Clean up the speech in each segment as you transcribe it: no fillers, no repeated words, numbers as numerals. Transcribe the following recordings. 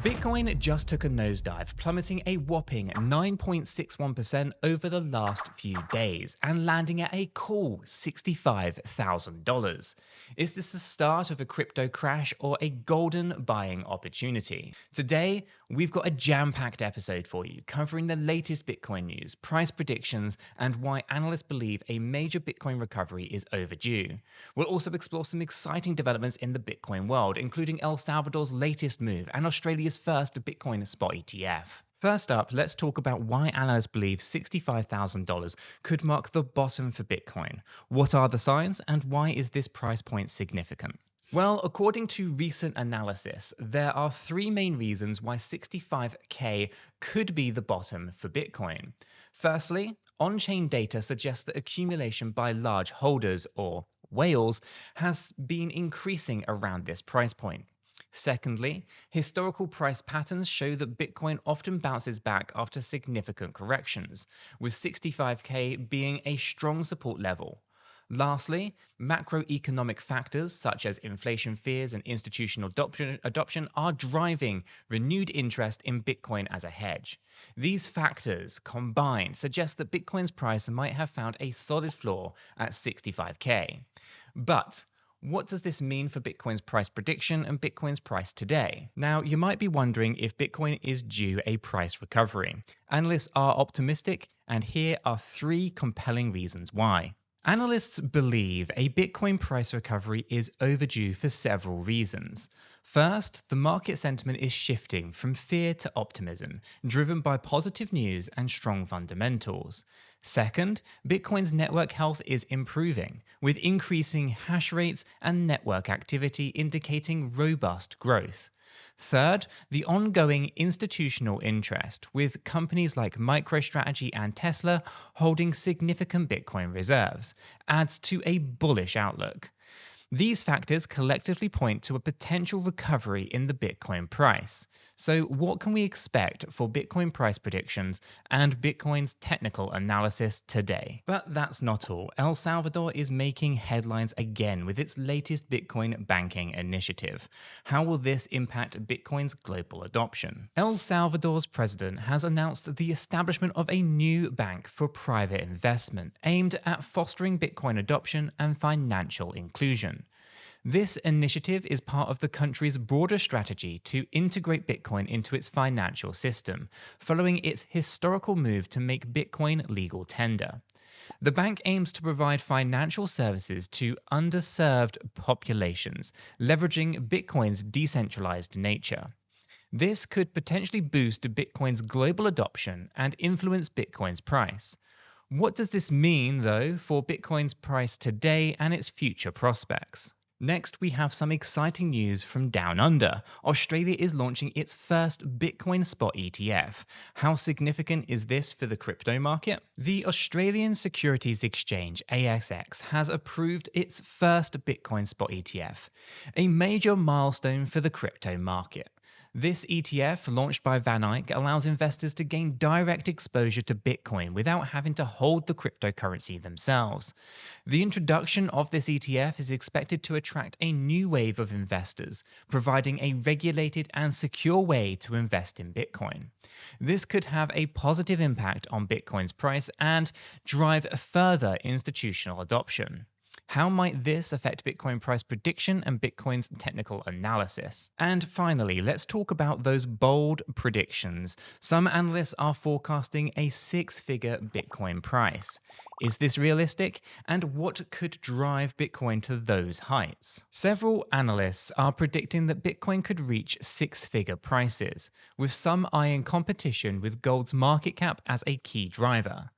Bitcoin just took a nosedive, plummeting a whopping 9.61% over the last few days and landing at a cool $65,000. Is this the start of a crypto crash or a golden buying opportunity? Today, we've got a jam-packed episode for you, covering the latest Bitcoin news, price predictions, and why analysts believe a major Bitcoin recovery is overdue. We'll also explore some exciting developments in the Bitcoin world, including El Salvador's latest move and Australia's first Bitcoin spot ETF. First up, let's talk about why analysts believe $65,000 could mark the bottom for Bitcoin. What are the signs, and why is this price point significant? Well, according to recent analysis, there are three main reasons why 65K could be the bottom for Bitcoin. Firstly, on-chain data suggests that accumulation by large holders, or whales, has been increasing around this price point. Secondly, historical price patterns show that Bitcoin often bounces back after significant corrections, with 65K being a strong support level. Lastly, macroeconomic factors such as inflation fears and institutional adoption are driving renewed interest in Bitcoin as a hedge. These factors combined suggest that Bitcoin's price might have found a solid floor at 65K. But what does this mean for Bitcoin's price prediction and Bitcoin's price today? Now, you might be wondering if Bitcoin is due a price recovery. Analysts are optimistic, and here are three compelling reasons why. Analysts believe a Bitcoin price recovery is overdue for several reasons. First, the market sentiment is shifting from fear to optimism, driven by positive news and strong fundamentals. Second, Bitcoin's network health is improving, with increasing hash rates and network activity indicating robust growth. Third, the ongoing institutional interest, with companies like MicroStrategy and Tesla holding significant Bitcoin reserves, adds to a bullish outlook. These factors collectively point to a potential recovery in the Bitcoin price. So what can we expect for Bitcoin price predictions and Bitcoin's technical analysis today? But that's not all. El Salvador is making headlines again with its latest Bitcoin banking initiative. How will this impact Bitcoin's global adoption? El Salvador's president has announced the establishment of a new bank for private investment aimed at fostering Bitcoin adoption and financial inclusion. This initiative is part of the country's broader strategy to integrate Bitcoin into its financial system, following its historical move to make Bitcoin legal tender. The bank aims to provide financial services to underserved populations, leveraging Bitcoin's decentralized nature. This could potentially boost Bitcoin's global adoption and influence Bitcoin's price. What does this mean, though, for Bitcoin's price today and its future prospects? Next, we have some exciting news from Down Under. Australia is launching its first Bitcoin spot ETF. How significant is this for the crypto market? The Australian Securities Exchange, ASX, has approved its first Bitcoin spot ETF, a major milestone for the crypto market. This ETF, launched by Van Eyck, allows investors to gain direct exposure to Bitcoin without having to hold the cryptocurrency themselves. The introduction of this ETF is expected to attract a new wave of investors, providing a regulated and secure way to invest in Bitcoin. This could have a positive impact on Bitcoin's price and drive further institutional adoption. How might this affect Bitcoin price prediction and Bitcoin's technical analysis? And finally, let's talk about those bold predictions. Some analysts are forecasting a six-figure Bitcoin price. Is this realistic? And what could drive Bitcoin to those heights? Several analysts are predicting that Bitcoin could reach six-figure prices, with some eyeing competition with gold's market cap as a key driver.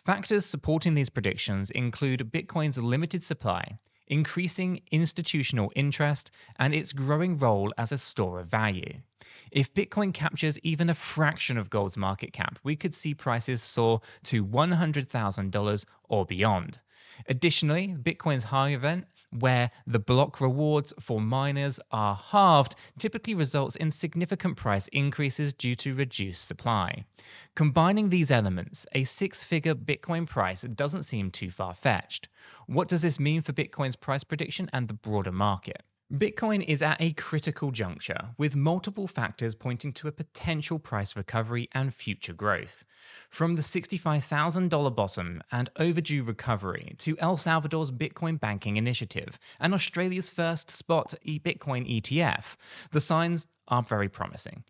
Factors supporting these predictions include Bitcoin's limited supply, increasing institutional interest, and its growing role as a store of value. If Bitcoin captures even a fraction of gold's market cap, we could see prices soar to $100,000 or beyond. Additionally, Bitcoin's halving event, where the block rewards for miners are halved, typically results in significant price increases due to reduced supply. Combining these elements, a six-figure Bitcoin price doesn't seem too far-fetched. What does this mean for Bitcoin's price prediction and the broader market? Bitcoin is at a critical juncture, with multiple factors pointing to a potential price recovery and future growth. From the $65,000 bottom and overdue recovery to Salvador's Bitcoin banking initiative and Australia's first spot Bitcoin ETF, the signs are very promising.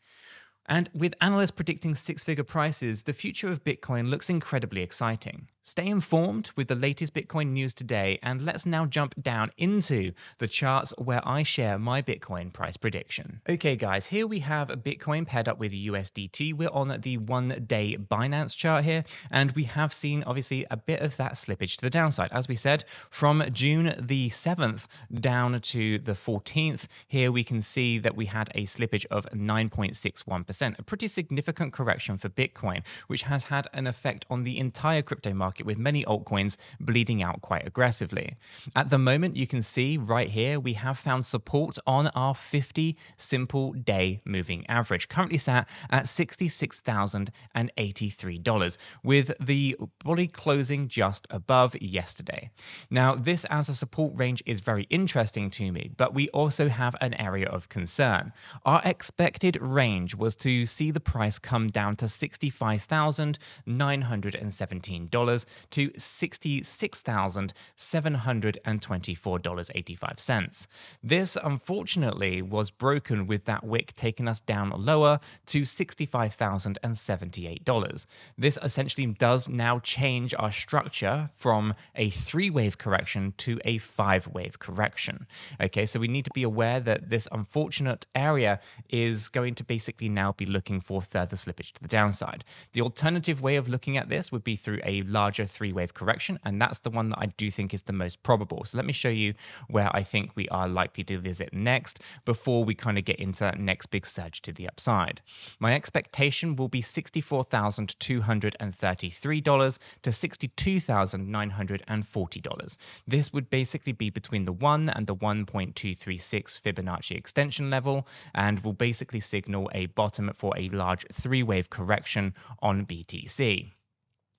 And with analysts predicting six-figure prices, the future of Bitcoin looks incredibly exciting. Stay informed with the latest Bitcoin news today, and let's now jump down into the charts where I share my Bitcoin price prediction. Okay guys, here we have Bitcoin paired up with USDT. We're on the one-day Binance chart here, and we have seen obviously a bit of that slippage to the downside. As we said, from June the 7th down to the 14th, here we can see that we had a slippage of 9.61%, a pretty significant correction for Bitcoin, which has had an effect on the entire crypto market, with many altcoins bleeding out quite aggressively. At the moment, you can see right here, we have found support on our 50 simple day moving average, currently sat at $66,083, with the body closing just above yesterday. Now, this as a support range is very interesting to me, but we also have an area of concern. Our expected range was to see the price come down to $65,917 to $66,724.85. This, unfortunately, was broken with that wick taking us down lower to $65,078. This essentially does now change our structure from a three-wave correction to a five-wave correction. Okay, so we need to be aware that this unfortunate area is going to basically now be looking for further slippage to the downside. The alternative way of looking at this would be through a larger three-wave correction, and that's the one that I do think is the most probable. So let me show you where I think we are likely to visit next before we kind of get into that next big surge to the upside. My expectation will be $64,233 to $62,940. This would basically be between the 1 and the 1.236 Fibonacci extension level, and will basically signal a bottom for a large three-wave correction on BTC.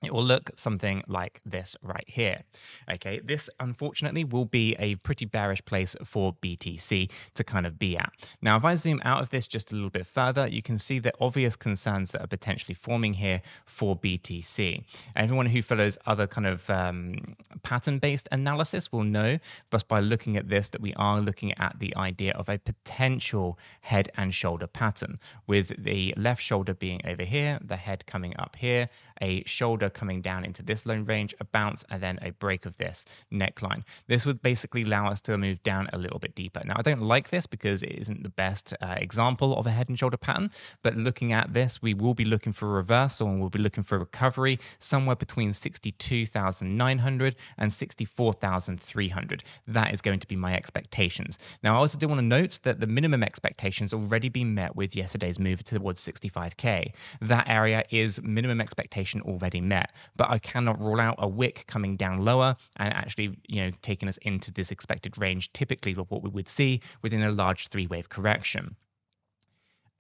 It will look something like this right here. Okay, this unfortunately will be a pretty bearish place for BTC to kind of be at. Now, if I zoom out of this just a little bit further, you can see the obvious concerns that are potentially forming here for BTC. Everyone who follows other kind of pattern-based analysis will know, just by looking at this, that we are looking at the idea of a potential head and shoulder pattern, with the left shoulder being over here, the head coming up here, a shoulder coming down into this low range, a bounce, and then a break of this neckline. This would basically allow us to move down a little bit deeper. Now, I don't like this because it isn't the best example of a head and shoulder pattern, but looking at this, we will be looking for a reversal, and we'll be looking for recovery somewhere between 62,900 and 64,300. That is going to be my expectations. Now, I also do want to note that the minimum expectations already been met with yesterday's move towards 65K. That area is minimum expectation already met, but I cannot rule out a wick coming down lower and actually, taking us into this expected range, typically of what we would see within a large three-wave correction.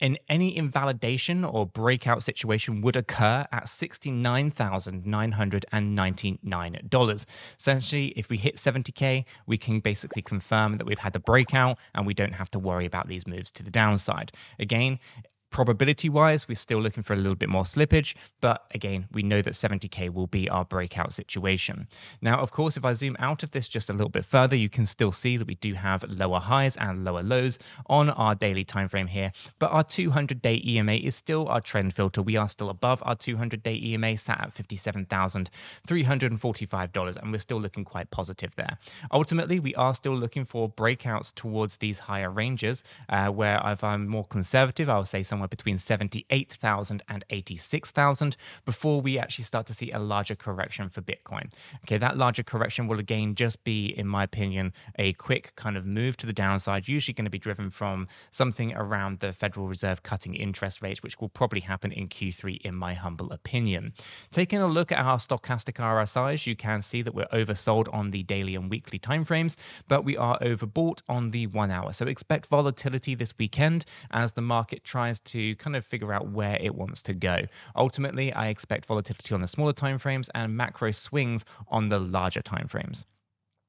And any invalidation or breakout situation would occur at $69,999. Essentially, if we hit 70K, we can basically confirm that we've had the breakout and we don't have to worry about these moves to the downside. Again, probability-wise, we're still looking for a little bit more slippage, but again, we know that 70K will be our breakout situation. Now, of course, if I zoom out of this just a little bit further, you can still see that we do have lower highs and lower lows on our daily time frame here, but our 200-day EMA is still our trend filter. We are still above our 200-day EMA, sat at $57,345, and we're still looking quite positive there. Ultimately, we are still looking for breakouts towards these higher ranges, where if I'm more conservative, I'll say somewhere between 78,000 and 86,000 before we actually start to see a larger correction for Bitcoin. Okay, that larger correction will again just be, in my opinion, a quick kind of move to the downside, usually going to be driven from something around the Federal Reserve cutting interest rates, which will probably happen in Q3, in my humble opinion. Taking a look at our stochastic RSIs, you can see that we're oversold on the daily and weekly timeframes, but we are overbought on the 1 hour. So expect volatility this weekend as the market tries to kind of figure out where it wants to go. Ultimately, I expect volatility on the smaller timeframes and macro swings on the larger timeframes.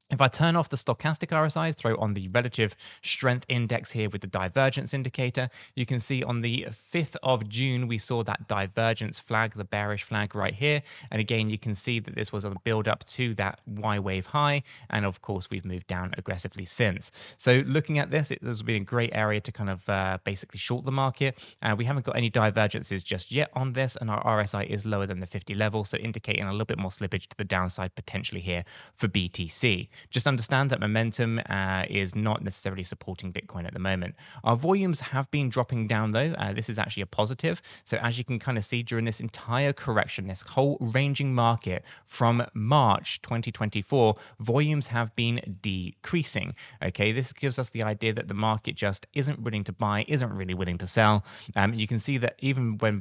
If I turn off the stochastic RSIs, throw on the relative strength index here with the divergence indicator, you can see on the 5th of June, we saw that divergence flag, the bearish flag right here. And again, you can see that this was a build up to that Y wave high. And of course, we've moved down aggressively since. So looking at this, it has been a great area to kind of basically short the market. We haven't got any divergences just yet on this, and our RSI is lower than the 50 level, so indicating a little bit more slippage to the downside potentially here for BTC. Just understand that momentum is not necessarily supporting Bitcoin at the moment. Our volumes have been dropping down though. This is actually a positive. So as you can kind of see during this entire correction, this whole ranging market from March 2024, volumes have been decreasing. Okay, this gives us the idea that the market just isn't willing to buy, isn't really willing to sell. You can see that even when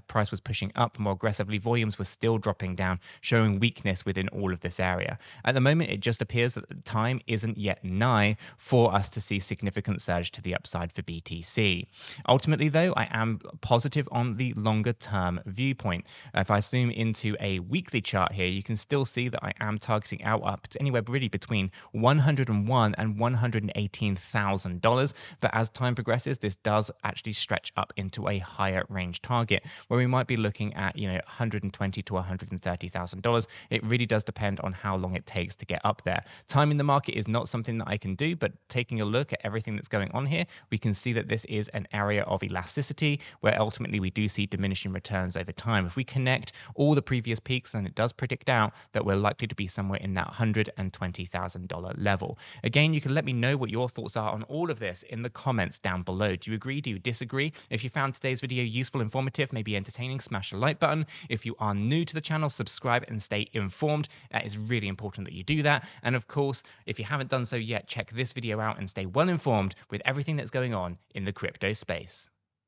price was pushing up more aggressively, volumes were still dropping down, showing weakness within all of this area. At the moment, it just appears that the time isn't yet nigh for us to see significant surge to the upside for BTC. Ultimately, though, I am positive on the longer term viewpoint. If I zoom into a weekly chart here, you can still see that I am targeting out up to anywhere really between $101,000 and $118,000. But as time progresses, this does actually stretch up into a higher range target where we might be looking at, $120,000 to $130,000. It really does depend on how long it takes to get up there. Timing the market is not something that I can do, but taking a look at everything that's going on here, we can see that this is an area of elasticity where ultimately we do see diminishing returns over time. If we connect all the previous peaks, then it does predict out that we're likely to be somewhere in that $120,000 level. Again, you can let me know what your thoughts are on all of this in the comments down below. Do you agree? Do you disagree? If you found today's video useful, informative, maybe entertaining, smash the like button. If you are new to the channel, subscribe and stay informed. It is really important that you do that. And of course, if you haven't done so yet, check this video out and stay well informed with everything that's going on in the crypto space.